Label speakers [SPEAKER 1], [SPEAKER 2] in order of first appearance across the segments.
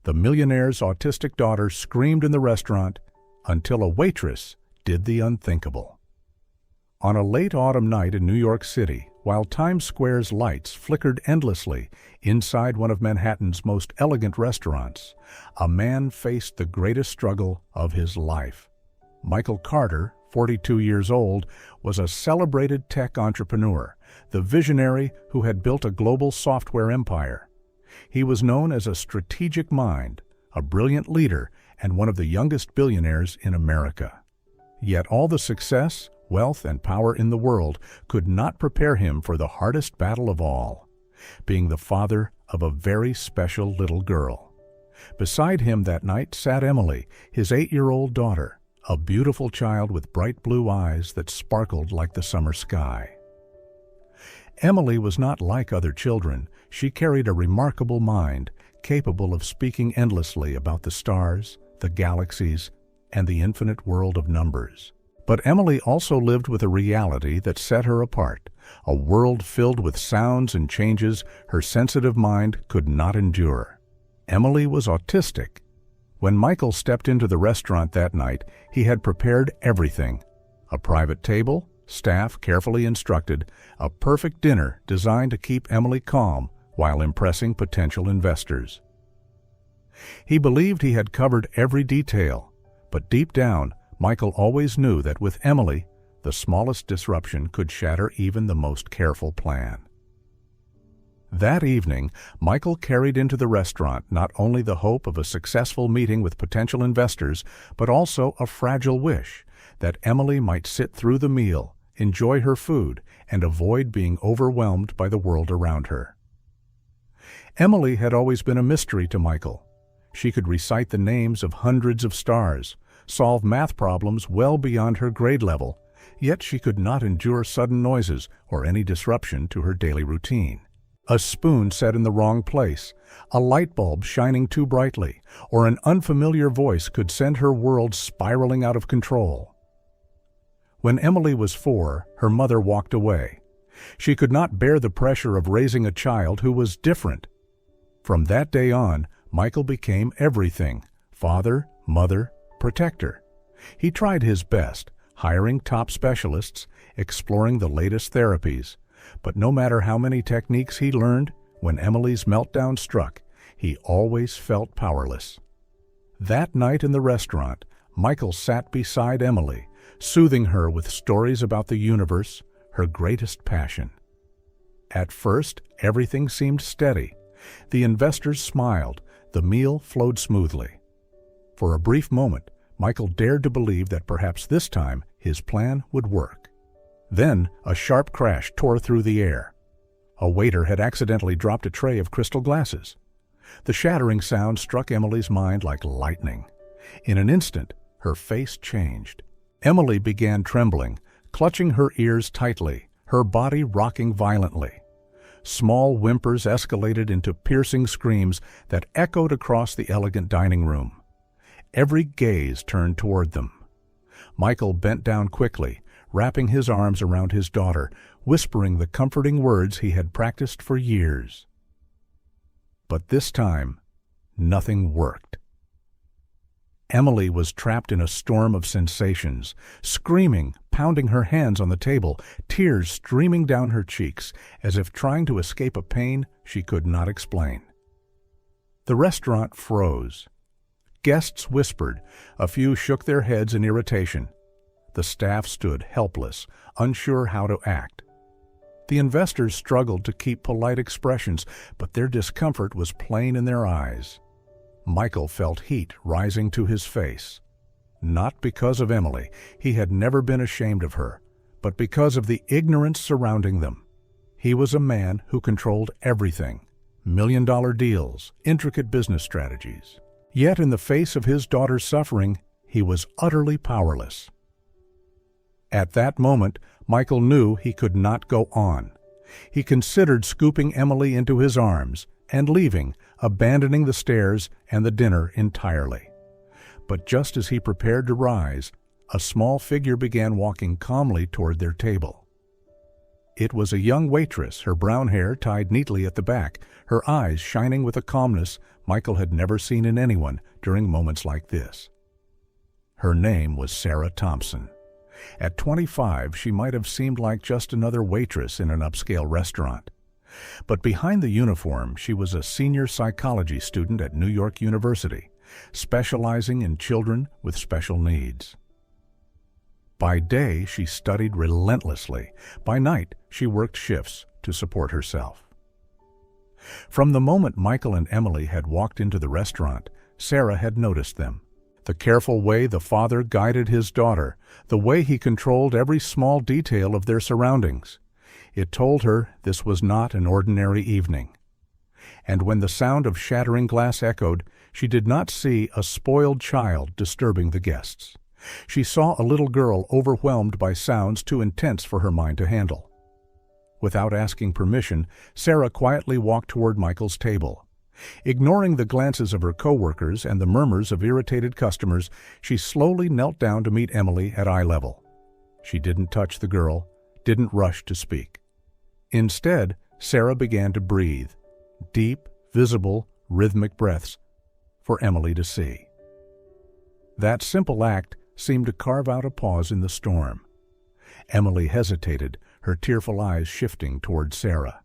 [SPEAKER 1] the millionaire's autistic daughter screamed in the restaurant until a waitress did the unthinkable. On a late autumn night in New York City, while Times Square's lights flickered endlessly inside one of Manhattan's most elegant restaurants, a man faced the greatest struggle of his life. Michael Carter, 42 years old, was a celebrated tech entrepreneur, the visionary who had built a global software empire. He was known as a strategic mind, a brilliant leader, and one of the youngest billionaires in America. Yet all the success, wealth, and power in the world could not prepare him for the hardest battle of all, being the father of a very special little girl. Beside him that night sat Emily, his 8-year-old daughter, a beautiful child with bright blue eyes that sparkled like the summer sky. Emily was not like other children. She carried a remarkable mind, capable of speaking endlessly about the stars, the galaxies, and the infinite world of numbers. But Emily also lived with a reality that set her apart, a world filled with sounds and changes her sensitive mind could not endure. Emily was autistic. When Michael stepped into the restaurant that night, he had prepared everything: a private table, staff carefully instructed, a perfect dinner designed to keep Emily calm while impressing potential investors. He believed he had covered every detail, but deep down, Michael always knew that with Emily, the smallest disruption could shatter even the most careful plan. That evening, Michael carried into the restaurant not only the hope of a successful meeting with potential investors, but also a fragile wish that Emily might sit through the meal, enjoy her food, and avoid being overwhelmed by the world around her. Emily had always been a mystery to Michael. She could recite the names of hundreds of stars, solve math problems well beyond her grade level, yet she could not endure sudden noises or any disruption to her daily routine. A spoon set in the wrong place, a light bulb shining too brightly, or an unfamiliar voice could send her world spiraling out of control. When Emily was 4, her mother walked away. She could not bear the pressure of raising a child who was different. From that day on, Michael became everything: father, mother, protector. He tried his best, hiring top specialists, exploring the latest therapies. But no matter how many techniques he learned, when Emily's meltdown struck, he always felt powerless. That night in the restaurant, Michael sat beside Emily, soothing her with stories about the universe, her greatest passion. At first, everything seemed steady. The investors smiled, the meal flowed smoothly. For a brief moment, Michael dared to believe that perhaps this time his plan would work. Then a sharp crash tore through the air. A waiter had accidentally dropped a tray of crystal glasses. The shattering sound struck Emily's mind like lightning. In an instant, her face changed. Emily began trembling, clutching her ears tightly, her body rocking violently. Small whimpers escalated into piercing screams that echoed across the elegant dining room. Every gaze turned toward them. Michael bent down quickly, wrapping his arms around his daughter, whispering the comforting words he had practiced for years. But this time, nothing worked. Emily was trapped in a storm of sensations, screaming, pounding her hands on the table, tears streaming down her cheeks, as if trying to escape a pain she could not explain. The restaurant froze. Guests whispered, a few shook their heads in irritation. The staff stood helpless, unsure how to act. The investors struggled to keep polite expressions, but their discomfort was plain in their eyes. Michael felt heat rising to his face. Not because of Emily, he had never been ashamed of her, but because of the ignorance surrounding them. He was a man who controlled everything: million-dollar deals, intricate business strategies. Yet in the face of his daughter's suffering, he was utterly powerless. At that moment, Michael knew he could not go on. He considered scooping Emily into his arms and leaving, abandoning the stairs and the dinner entirely. But just as he prepared to rise, a small figure began walking calmly toward their table. It was a young waitress, her brown hair tied neatly at the back, her eyes shining with a calmness Michael had never seen in anyone during moments like this. Her name was Sarah Thompson. At 25, she might have seemed like just another waitress in an upscale restaurant. But behind the uniform, she was a senior psychology student at New York University, specializing in children with special needs. By day, she studied relentlessly. By night, she worked shifts to support herself. From the moment Michael and Emily had walked into the restaurant, Sarah had noticed them. The careful way the father guided his daughter, the way he controlled every small detail of their surroundings. It told her this was not an ordinary evening. And when the sound of shattering glass echoed, she did not see a spoiled child disturbing the guests. She saw a little girl overwhelmed by sounds too intense for her mind to handle. Without asking permission, Sarah quietly walked toward Michael's table. Ignoring the glances of her coworkers and the murmurs of irritated customers, she slowly knelt down to meet Emily at eye level. She didn't touch the girl, didn't rush to speak. Instead, Sarah began to breathe, deep, visible, rhythmic breaths for Emily to see. That simple act seemed to carve out a pause in the storm. Emily hesitated, her tearful eyes shifting toward Sarah.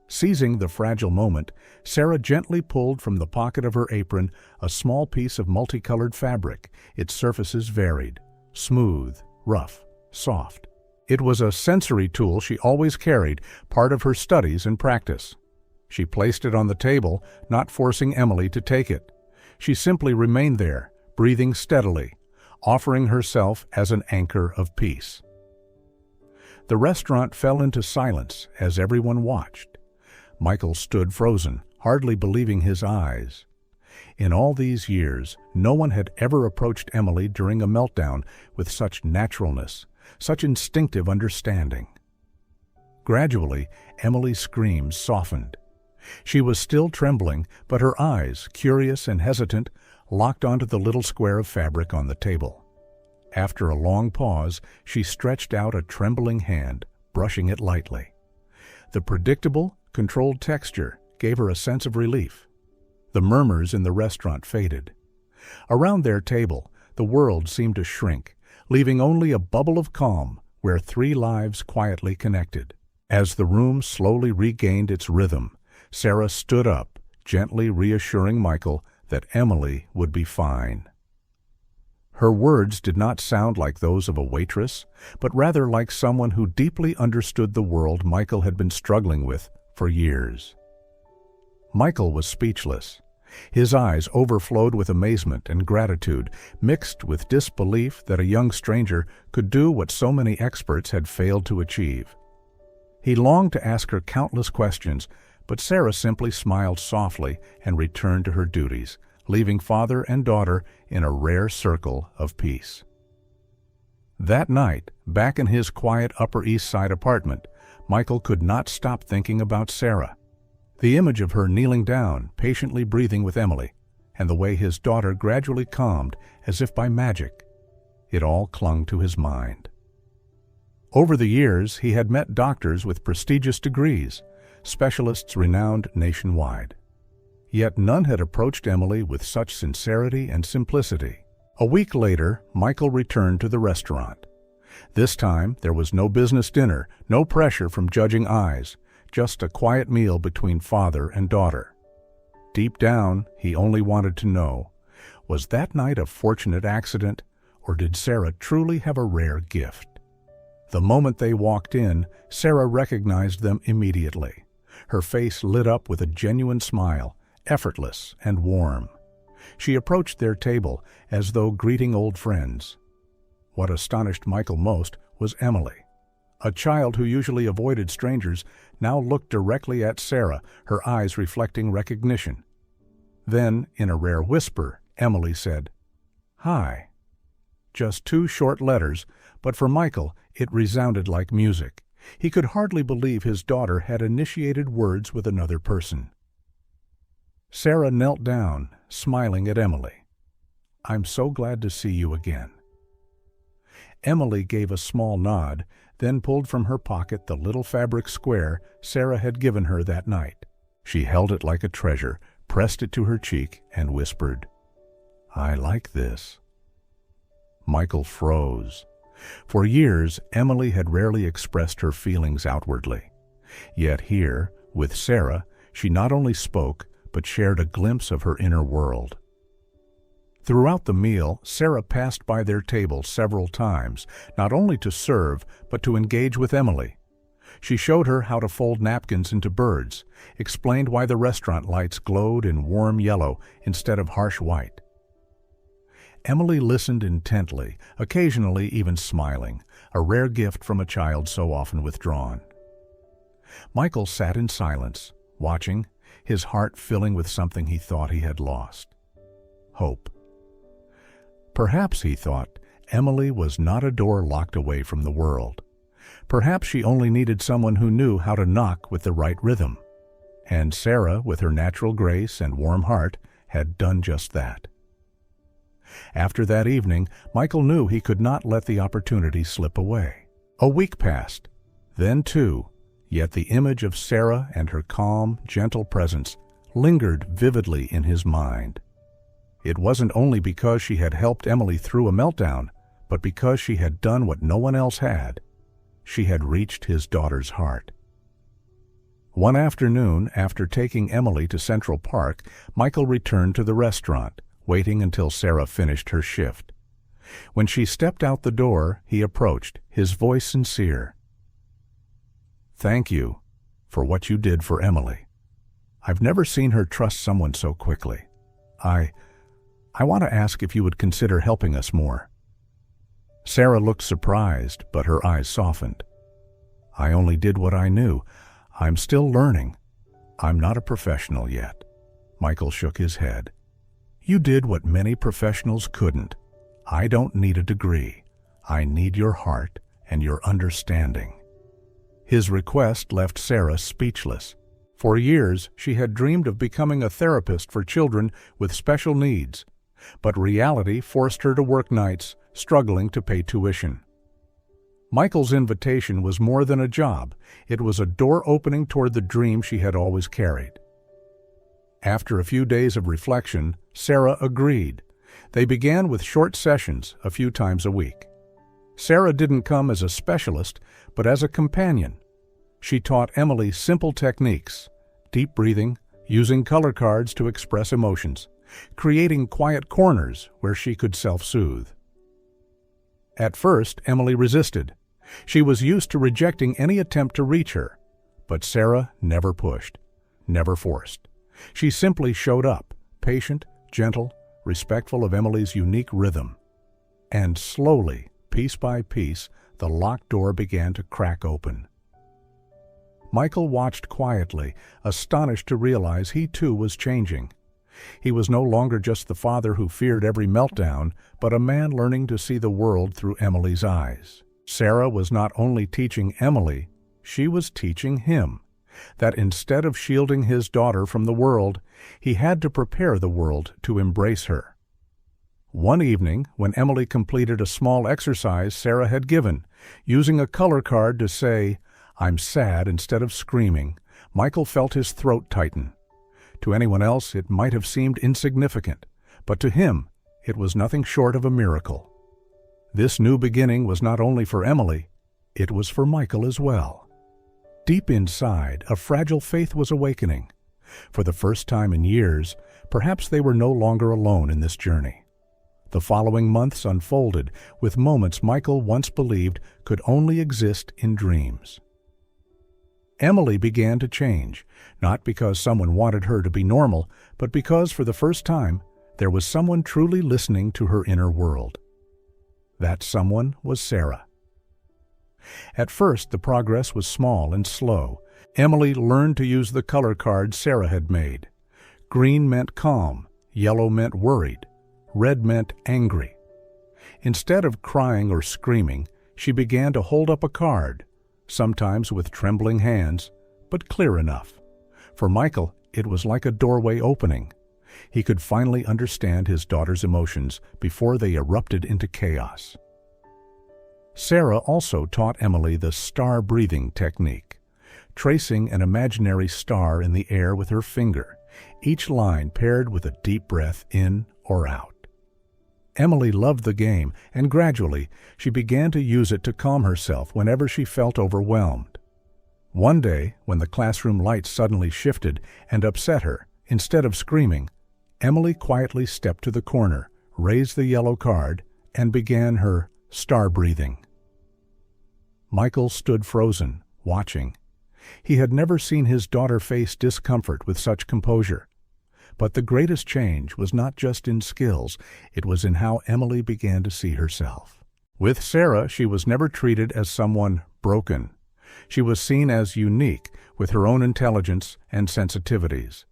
[SPEAKER 1] Seizing the fragile moment, Sarah gently pulled from the pocket of her apron a small piece of multicolored fabric, its surfaces varied, smooth, rough, soft. It was a sensory tool she always carried, part of her studies and practice. She placed it on the table, not forcing Emily to take it. She simply remained there, breathing steadily, offering herself as an anchor of peace. The restaurant fell into silence as everyone watched. Michael stood frozen, hardly believing his eyes. In all these years, no one had ever approached Emily during a meltdown with such naturalness, such instinctive understanding. Gradually, Emily's screams softened. She was still trembling, but her eyes, curious and hesitant, locked onto the little square of fabric on the table. After a long pause, she stretched out a trembling hand, brushing it lightly. The predictable, controlled texture gave her a sense of relief. The murmurs in the restaurant faded. Around their table, the world seemed to shrink, leaving only a bubble of calm where three lives quietly connected. As the room slowly regained its rhythm, Sarah stood up, gently reassuring Michael that Emily would be fine. Her words did not sound like those of a waitress, but rather like someone who deeply understood the world Michael had been struggling with for years. Michael was speechless. His eyes overflowed with amazement and gratitude, mixed with disbelief that a young stranger could do what so many experts had failed to achieve. He longed to ask her countless questions, but Sarah simply smiled softly and returned to her duties, leaving father and daughter in a rare circle of peace. That night, back in his quiet Upper East Side apartment, Michael could not stop thinking about Sarah. The image of her kneeling down, patiently breathing with Emily, and the way his daughter gradually calmed as if by magic, it all clung to his mind. Over the years, he had met doctors with prestigious degrees, specialists renowned nationwide. Yet none had approached Emily with such sincerity and simplicity. A week later, Michael returned to the restaurant. This time, there was no business dinner, no pressure from judging eyes, just a quiet meal between father and daughter. Deep down, he only wanted to know, was that night a fortunate accident, or did Sarah truly have a rare gift? The moment they walked in, Sarah recognized them immediately. Her face lit up with a genuine smile, effortless and warm. She approached their table as though greeting old friends. What astonished Michael most was Emily. A child who usually avoided strangers now looked directly at Sarah, her eyes reflecting recognition. Then, in a rare whisper, Emily said, "Hi." Just 2 short letters, but for Michael it resounded like music. He could hardly believe his daughter had initiated words with another person. Sarah knelt down, smiling at Emily. "I'm so glad to see you again." Emily gave a small nod, then pulled from her pocket the little fabric square Sarah had given her that night. She held it like a treasure, pressed it to her cheek, and whispered, "I like this." Michael froze. For years, Emily had rarely expressed her feelings outwardly. Yet here, with Sarah, she not only spoke, but shared a glimpse of her inner world. Throughout the meal, Sarah passed by their table several times, not only to serve, but to engage with Emily. She showed her how to fold napkins into birds, explained why the restaurant lights glowed in warm yellow instead of harsh white. Emily listened intently, occasionally even smiling, a rare gift from a child so often withdrawn. Michael sat in silence, watching, his heart filling with something he thought he had lost: hope. Perhaps, he thought, Emily was not a door locked away from the world. Perhaps she only needed someone who knew how to knock with the right rhythm. And Sarah, with her natural grace and warm heart, had done just that. After that evening, Michael knew he could not let the opportunity slip away. A week passed, then two, yet the image of Sarah and her calm, gentle presence lingered vividly in his mind. It wasn't only because she had helped Emily through a meltdown, but because she had done what no one else had. She had reached his daughter's heart. One afternoon, after taking Emily to Central Park, Michael returned to the restaurant, waiting until Sarah finished her shift. When she stepped out the door, he approached, his voice sincere. "Thank you for what you did for Emily. I've never seen her trust someone so quickly. I want to ask if you would consider helping us more." Sarah looked surprised, but her eyes softened. "I only did what I knew. I'm still learning. I'm not a professional yet." Michael shook his head. "You did what many professionals couldn't. I don't need a degree. I need your heart and your understanding." His request left Sarah speechless. For years, she had dreamed of becoming a therapist for children with special needs, but reality forced her to work nights, struggling to pay tuition. Michael's invitation was more than a job. It was a door opening toward the dream she had always carried. After a few days of reflection, Sarah agreed. They began with short sessions a few times a week. Sarah didn't come as a specialist, but as a companion. She taught Emily simple techniques: deep breathing, using color cards to express emotions, creating quiet corners where she could self-soothe. At first, Emily resisted. She was used to rejecting any attempt to reach her, but Sarah never pushed, never forced. She simply showed up, patient, gentle, respectful of Emily's unique rhythm. And slowly, piece by piece, the locked door began to crack open. Michael watched quietly, astonished to realize he too was changing. He was no longer just the father who feared every meltdown, but a man learning to see the world through Emily's eyes. Sarah was not only teaching Emily, she was teaching him that instead of shielding his daughter from the world, he had to prepare the world to embrace her. One evening, when Emily completed a small exercise Sarah had given, using a color card to say, "I'm sad," instead of screaming, Michael felt his throat tighten. To anyone else, it might have seemed insignificant, but to him, it was nothing short of a miracle. This new beginning was not only for Emily, it was for Michael as well. Deep inside, a fragile faith was awakening. For the first time in years, perhaps they were no longer alone in this journey. The following months unfolded with moments Michael once believed could only exist in dreams. Emily began to change, not because someone wanted her to be normal, but because for the first time, there was someone truly listening to her inner world. That someone was Sarah. At first, the progress was small and slow. Emily learned to use the color cards Sarah had made. Green meant calm, yellow meant worried, red meant angry. Instead of crying or screaming, she began to hold up a card, sometimes with trembling hands, but clear enough. For Michael, it was like a doorway opening. He could finally understand his daughter's emotions before they erupted into chaos. Sarah also taught Emily the star breathing technique, tracing an imaginary star in the air with her finger, each line paired with a deep breath in or out. Emily loved the game, and gradually she began to use it to calm herself whenever she felt overwhelmed. One day, when the classroom lights suddenly shifted and upset her, instead of screaming, Emily quietly stepped to the corner, raised the yellow card, and began her star breathing. Michael stood frozen, watching. He had never seen his daughter face discomfort with such composure. But the greatest change was not just in skills, it was in how Emily began to see herself. With Sarah, she was never treated as someone broken. She was seen as unique, with her own intelligence and sensitivities.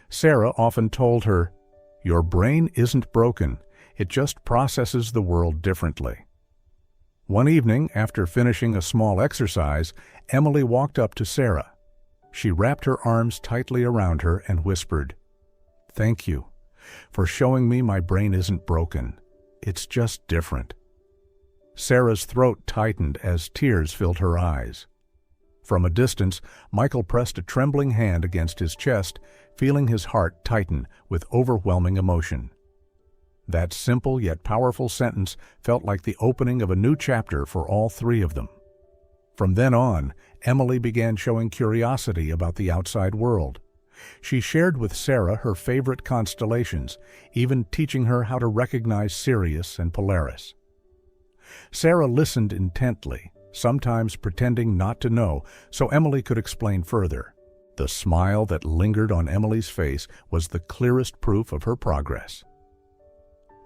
[SPEAKER 1] Sarah often told her, "Your brain isn't broken, it just processes the world differently." One evening, after finishing a small exercise, Emily walked up to Sarah. She wrapped her arms tightly around her and whispered, "Thank you for showing me my brain isn't broken. It's just different." Sarah's throat tightened as tears filled her eyes. From a distance, Michael pressed a trembling hand against his chest, feeling his heart tighten with overwhelming emotion. That simple yet powerful sentence felt like the opening of a new chapter for all three of them. From then on, Emily began showing curiosity about the outside world. She shared with Sarah her favorite constellations, even teaching her how to recognize Sirius and Polaris. Sarah listened intently, sometimes pretending not to know, so Emily could explain further. The smile that lingered on Emily's face was the clearest proof of her progress.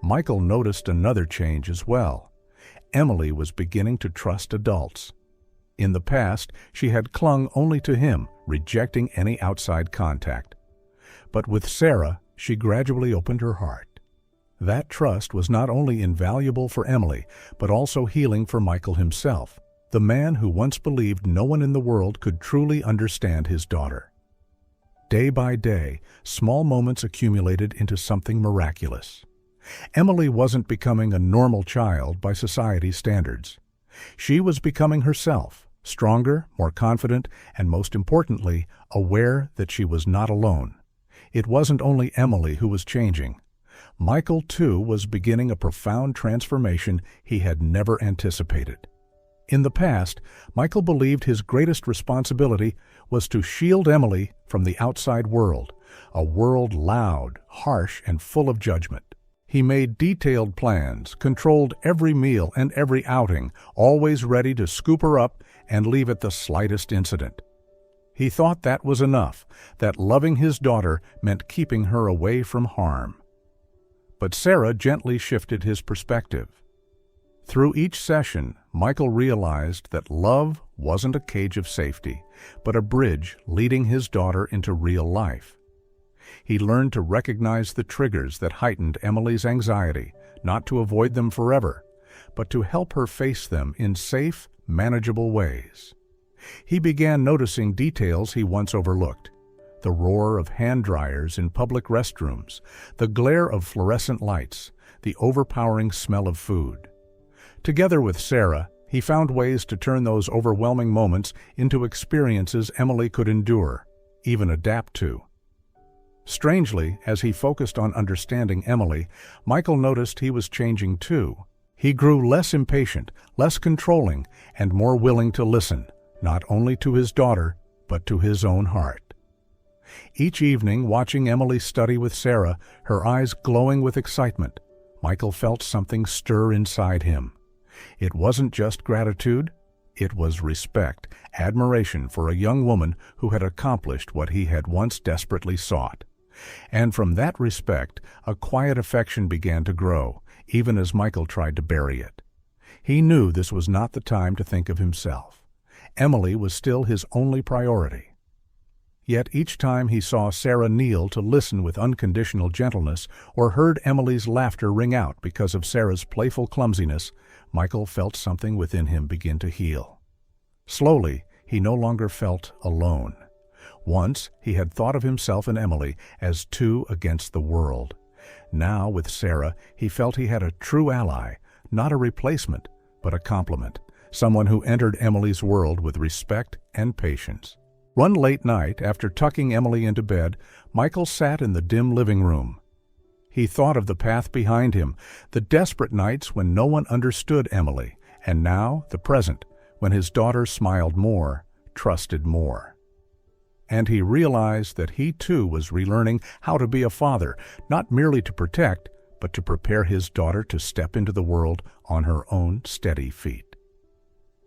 [SPEAKER 1] Michael noticed another change as well. Emily was beginning to trust adults. In the past, she had clung only to him, rejecting any outside contact. But with Sarah, she gradually opened her heart. That trust was not only invaluable for Emily, but also healing for Michael himself, the man who once believed no one in the world could truly understand his daughter. Day by day, small moments accumulated into something miraculous. Emily wasn't becoming a normal child by society's standards. She was becoming herself, stronger, more confident, and most importantly, aware that she was not alone. It wasn't only Emily who was changing. Michael, too, was beginning a profound transformation he had never anticipated. In the past, Michael believed his greatest responsibility was to shield Emily from the outside world, a world loud, harsh, and full of judgment. He made detailed plans, controlled every meal and every outing, always ready to scoop her up and leave at the slightest incident. He thought that was enough, that loving his daughter meant keeping her away from harm. But Sarah gently shifted his perspective. Through each session, Michael realized that love wasn't a cage of safety, but a bridge leading his daughter into real life. He learned to recognize the triggers that heightened Emily's anxiety, not to avoid them forever, but to help her face them in safe, manageable ways. He began noticing details he once overlooked: the roar of hand dryers in public restrooms, the glare of fluorescent lights, the overpowering smell of food. Together with Sarah, he found ways to turn those overwhelming moments into experiences Emily could endure, even adapt to. Strangely, as he focused on understanding Emily, Michael noticed he was changing too. He grew less impatient, less controlling, and more willing to listen, not only to his daughter, but to his own heart. Each evening, watching Emily study with Sarah, her eyes glowing with excitement, Michael felt something stir inside him. It wasn't just gratitude, it was respect, admiration for a young woman who had accomplished what he had once desperately sought. And from that respect, a quiet affection began to grow, even as Michael tried to bury it. He knew this was not the time to think of himself. Emily was still his only priority. Yet each time he saw Sarah kneel to listen with unconditional gentleness, or heard Emily's laughter ring out because of Sarah's playful clumsiness, Michael felt something within him begin to heal. Slowly, he no longer felt alone. Once, he had thought of himself and Emily as two against the world. Now, with Sarah, he felt he had a true ally, not a replacement, but a compliment, someone who entered Emily's world with respect and patience. One late night, after tucking Emily into bed, Michael sat in the dim living room. He thought of the path behind him, the desperate nights when no one understood Emily, and now the present, when his daughter smiled more, trusted more. And he realized that he too was relearning how to be a father, not merely to protect, but to prepare his daughter to step into the world on her own steady feet.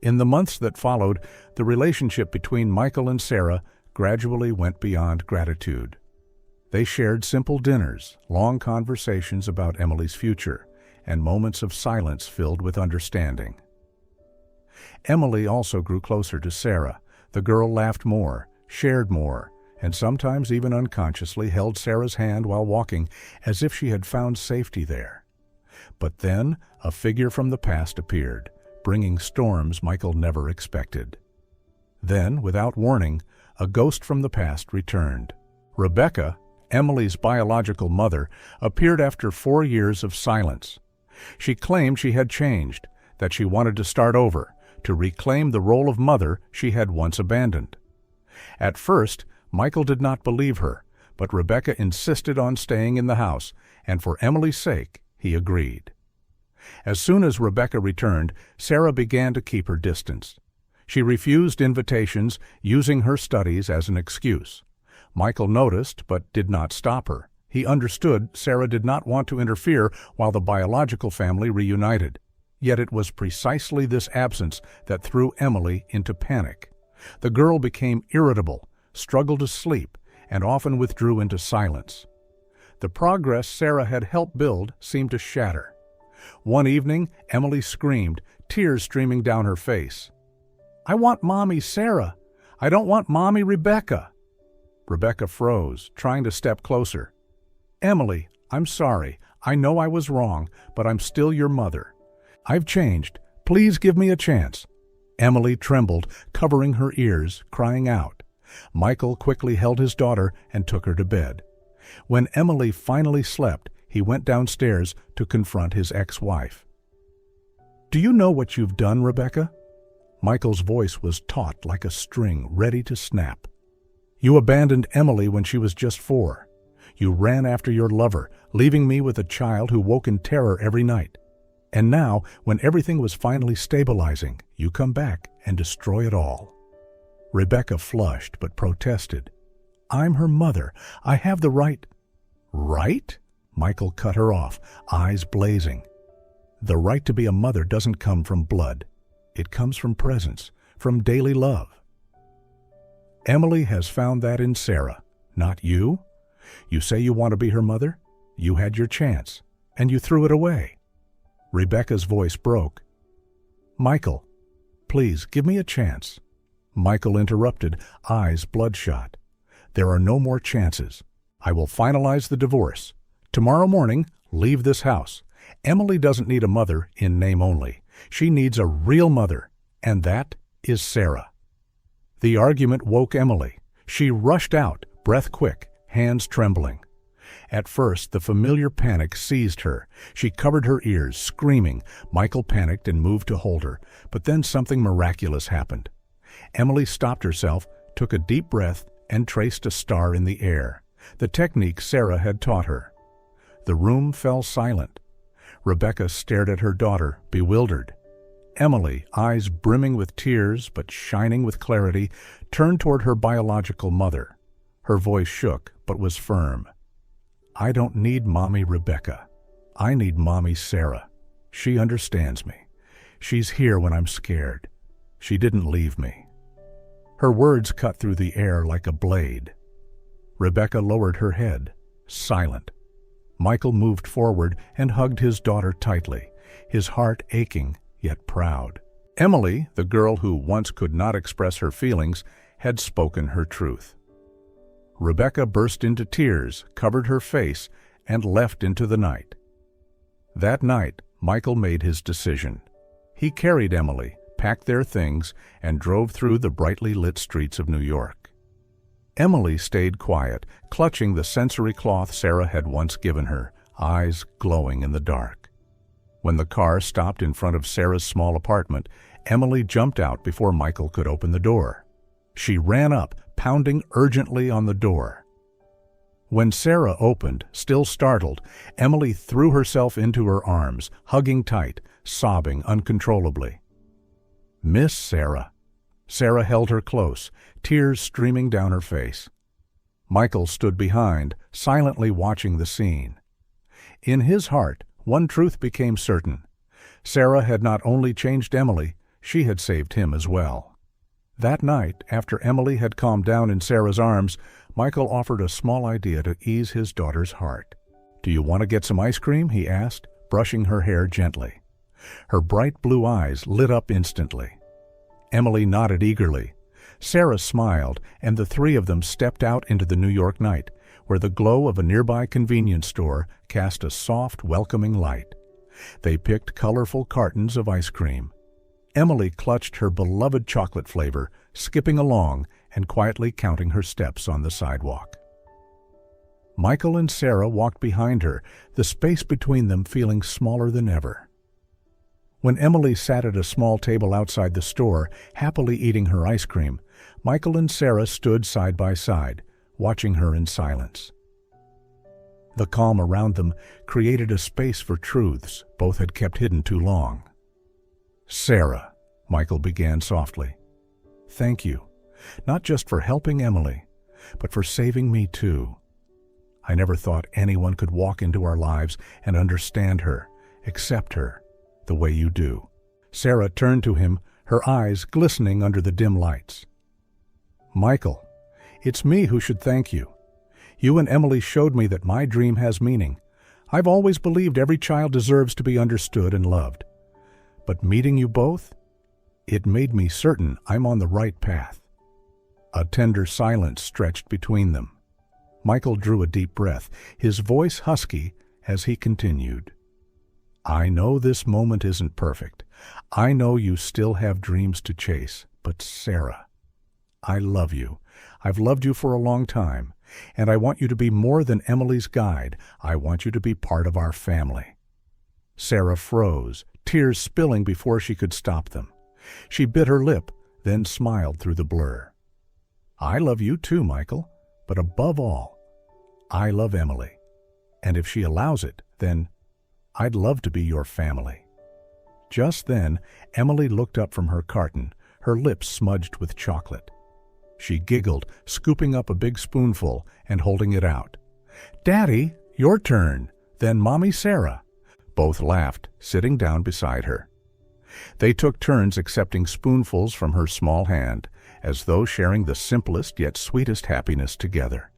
[SPEAKER 1] In the months that followed, the relationship between Michael and Sarah gradually went beyond gratitude. They shared simple dinners, long conversations about Emily's future, and moments of silence filled with understanding. Emily also grew closer to Sarah. The girl laughed more, shared more, and sometimes even unconsciously held Sarah's hand while walking, as if she had found safety there. But then a figure from the past appeared, bringing storms Michael never expected. Then, without warning, a ghost from the past returned. Rebecca, Emily's biological mother, appeared after 4 years of silence. She claimed she had changed, that she wanted to start over, to reclaim the role of mother she had once abandoned. At first, Michael did not believe her, but Rebecca insisted on staying in the house, and for Emily's sake, he agreed. As soon as Rebecca returned, Sarah began to keep her distance. She refused invitations, using her studies as an excuse. Michael noticed, but did not stop her. He understood Sarah did not want to interfere while the biological family reunited. Yet it was precisely this absence that threw Emily into panic. The girl became irritable, struggled to sleep, and often withdrew into silence. The progress Sarah had helped build seemed to shatter. One evening, Emily screamed, tears streaming down her face. "I want Mommy Sarah. I don't want Mommy Rebecca." Rebecca froze, trying to step closer. "Emily, I'm sorry. I know I was wrong, but I'm still your mother. I've changed. Please give me a chance." Emily trembled, covering her ears, crying out. Michael quickly held his daughter and took her to bed. When Emily finally slept, he went downstairs to confront his ex-wife. "Do you know what you've done, Rebecca?" Michael's voice was taut like a string ready to snap. "You abandoned Emily when she was just 4. You ran after your lover, leaving me with a child who woke in terror every night. And now, when everything was finally stabilizing, you come back and destroy it all." Rebecca flushed but protested. "I'm her mother. I have the right—" "Right?" Michael cut her off, eyes blazing. "The right to be a mother doesn't come from blood. It comes from presence, from daily love. Emily has found that in Sarah, not you. You say you want to be her mother? You had your chance, and you threw it away." Rebecca's voice broke. "Michael, please give me a chance." Michael interrupted, eyes bloodshot. "There are no more chances. I will finalize the divorce. Tomorrow morning, leave this house. Emily doesn't need a mother in name only. She needs a real mother, and that is Sarah." The argument woke Emily. She rushed out, breath quick, hands trembling. At first, the familiar panic seized her. She covered her ears, screaming. Michael panicked and moved to hold her, but then something miraculous happened. Emily stopped herself, took a deep breath, and traced a star in the air, the technique Sarah had taught her. The room fell silent. Rebecca stared at her daughter, bewildered. Emily, eyes brimming with tears but shining with clarity, turned toward her biological mother. Her voice shook but was firm. "I don't need Mommy Rebecca. I need Mommy Sarah. She understands me. She's here when I'm scared. She didn't leave me." Her words cut through the air like a blade. Rebecca lowered her head, silent. Michael moved forward and hugged his daughter tightly, his heart aching yet proud. Emily, the girl who once could not express her feelings, had spoken her truth. Rebecca burst into tears, covered her face, and left into the night. That night, Michael made his decision. He carried Emily, packed their things, and drove through the brightly lit streets of New York. Emily stayed quiet, clutching the sensory cloth Sarah had once given her, eyes glowing in the dark. When the car stopped in front of Sarah's small apartment, Emily jumped out before Michael could open the door. She ran up, pounding urgently on the door. When Sarah opened, still startled, Emily threw herself into her arms, hugging tight, sobbing uncontrollably. "Miss Sarah." Sarah held her close, tears streaming down her face. Michael stood behind, silently watching the scene. In his heart, one truth became certain. Sarah had not only changed Emily, she had saved him as well. That night, after Emily had calmed down in Sarah's arms, Michael offered a small idea to ease his daughter's heart. "Do you want to get some ice cream?" he asked, brushing her hair gently. Her bright blue eyes lit up instantly. Emily nodded eagerly. Sarah smiled, and the three of them stepped out into the New York night, where the glow of a nearby convenience store cast a soft, welcoming light. They picked colorful cartons of ice cream. Emily clutched her beloved chocolate flavor, skipping along and quietly counting her steps on the sidewalk. Michael and Sarah walked behind her, the space between them feeling smaller than ever. When Emily sat at a small table outside the store, happily eating her ice cream, Michael and Sarah stood side by side, watching her in silence. The calm around them created a space for truths both had kept hidden too long. "Sarah," Michael began softly, "thank you, not just for helping Emily, but for saving me too. I never thought anyone could walk into our lives and understand her, accept her, the way you do." Sarah turned to him, her eyes glistening under the dim lights. "Michael, it's me who should thank you. You and Emily showed me that my dream has meaning. I've always believed every child deserves to be understood and loved. But meeting you both, it made me certain I'm on the right path." A tender silence stretched between them. Michael drew a deep breath, his voice husky as he continued. "I know this moment isn't perfect. I know you still have dreams to chase. But Sarah, I love you. I've loved you for a long time, and I want you to be more than Emily's guide. I want you to be part of our family." Sarah froze, tears spilling before she could stop them. She bit her lip, then smiled through the blur. "I love you too, Michael, but above all, I love Emily. And if she allows it, then I'd love to be your family." Just then, Emily looked up from her carton, her lips smudged with chocolate. She giggled, scooping up a big spoonful and holding it out. "Daddy, your turn, then Mommy Sarah." Both laughed, sitting down beside her. They took turns accepting spoonfuls from her small hand, as though sharing the simplest yet sweetest happiness together.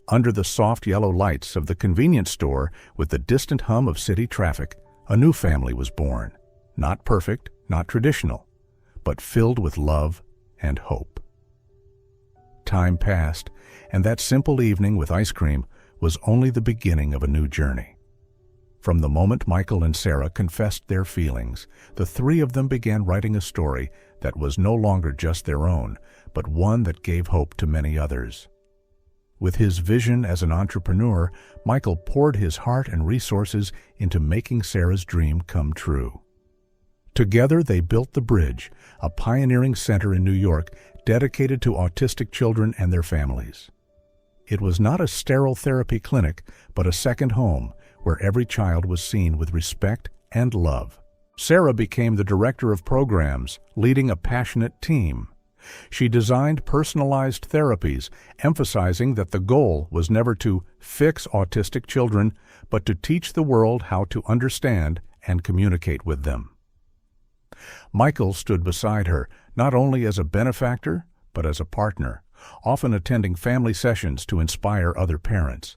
[SPEAKER 1] Under the soft yellow lights of the convenience store, with the distant hum of city traffic, a new family was born. Not perfect, not traditional, but filled with love and hope. Time passed, and that simple evening with ice cream was only the beginning of a new journey. From the moment Michael and Sarah confessed their feelings, the three of them began writing a story that was no longer just their own, but one that gave hope to many others. With his vision as an entrepreneur, Michael poured his heart and resources into making Sarah's dream come true. Together they built The Bridge, a pioneering center in New York dedicated to autistic children and their families. It was not a sterile therapy clinic, but a second home where every child was seen with respect and love. Sarah became the director of programs, leading a passionate team. She designed personalized therapies, emphasizing that the goal was never to fix autistic children, but to teach the world how to understand and communicate with them. Michael stood beside her, not only as a benefactor, but as a partner, often attending family sessions to inspire other parents.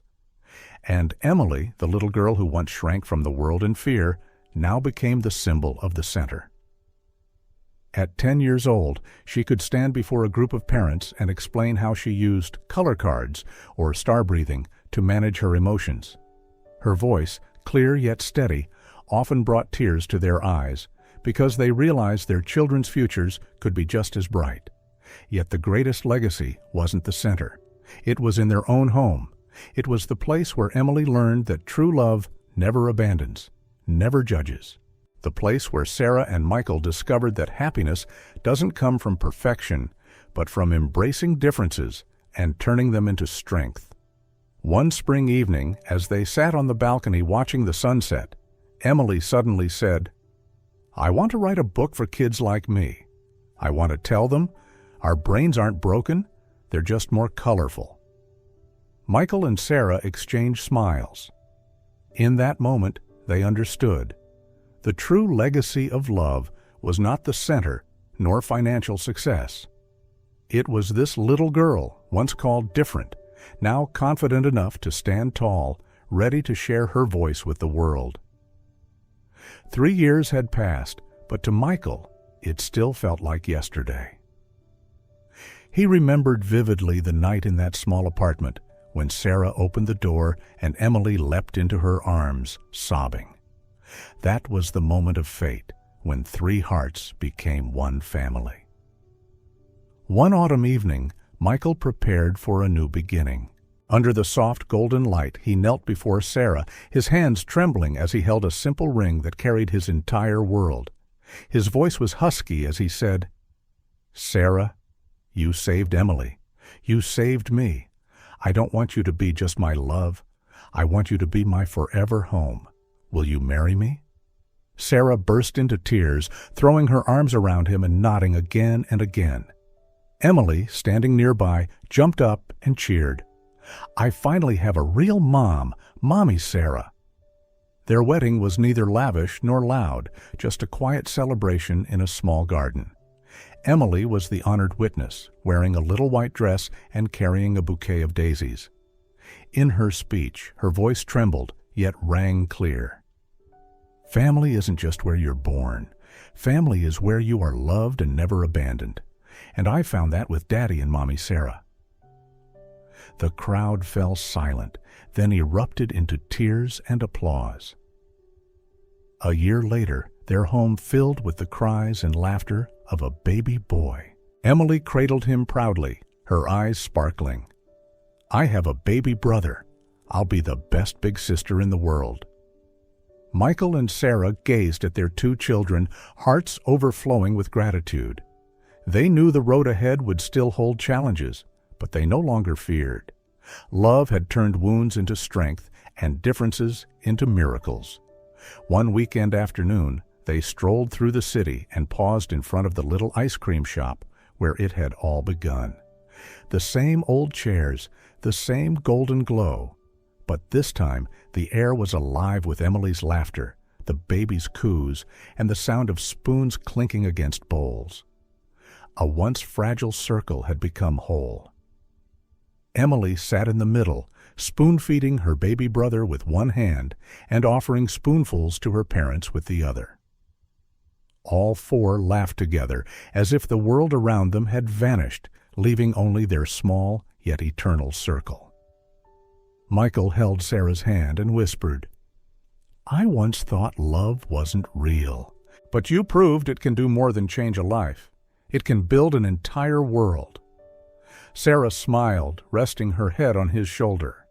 [SPEAKER 1] And Emily, the little girl who once shrank from the world in fear, now became the symbol of the center. At 10 years old, she could stand before a group of parents and explain how she used color cards or star breathing to manage her emotions. Her voice, clear yet steady, often brought tears to their eyes because they realized their children's futures could be just as bright. Yet the greatest legacy wasn't the center. It was in their own home. It was the place where Emily learned that true love never abandons, never judges. The place where Sarah and Michael discovered that happiness doesn't come from perfection, but from embracing differences and turning them into strength. One spring evening, as they sat on the balcony watching the sunset, Emily suddenly said, "I want to write a book for kids like me. I want to tell them our brains aren't broken, they're just more colorful." Michael and Sarah exchanged smiles. In that moment, they understood. The true legacy of love was not the center nor financial success. It was this little girl, once called different, now confident enough to stand tall, ready to share her voice with the world. 3 years had passed, but to Michael, it still felt like yesterday. He remembered vividly the night in that small apartment when Sarah opened the door and Emily leapt into her arms, sobbing. That was the moment of fate, when 3 hearts became one family. One autumn evening, Michael prepared for a new beginning. Under the soft golden light, he knelt before Sarah, his hands trembling as he held a simple ring that carried his entire world. His voice was husky as he said, "Sarah, you saved Emily. You saved me. I don't want you to be just my love. I want you to be my forever home. Will you marry me?" Sarah burst into tears, throwing her arms around him and nodding again and again. Emily, standing nearby, jumped up and cheered. "I finally have a real mom, Mommy Sarah." Their wedding was neither lavish nor loud, just a quiet celebration in a small garden. Emily was the honored witness, wearing a little white dress and carrying a bouquet of daisies. In her speech, her voice trembled, yet rang clear. Family isn't just where you're born. Family is where you are loved and never abandoned. And I found that with Daddy and Mommy Sarah. The crowd fell silent, then erupted into tears and applause. A year later, their home filled with the cries and laughter of a baby boy. Emily cradled him proudly, her eyes sparkling. "I have a baby brother. I'll be the best big sister in the world." Michael and Sarah gazed at their 2 children, hearts overflowing with gratitude. They knew the road ahead would still hold challenges, but they no longer feared. Love had turned wounds into strength and differences into miracles. One weekend afternoon, they strolled through the city and paused in front of the little ice cream shop where it had all begun. The same old chairs, the same golden glow, but this time the air was alive with Emily's laughter, the baby's coos, and the sound of spoons clinking against bowls. A once fragile circle had become whole. Emily sat in the middle, spoon-feeding her baby brother with one hand and offering spoonfuls to her parents with the other. All 4 laughed together, as if the world around them had vanished, leaving only their small yet eternal circle. Michael held Sarah's hand and whispered, "I once thought love wasn't real, but you proved it can do more than change a life. It can build an entire world." Sarah smiled, resting her head on his shoulder.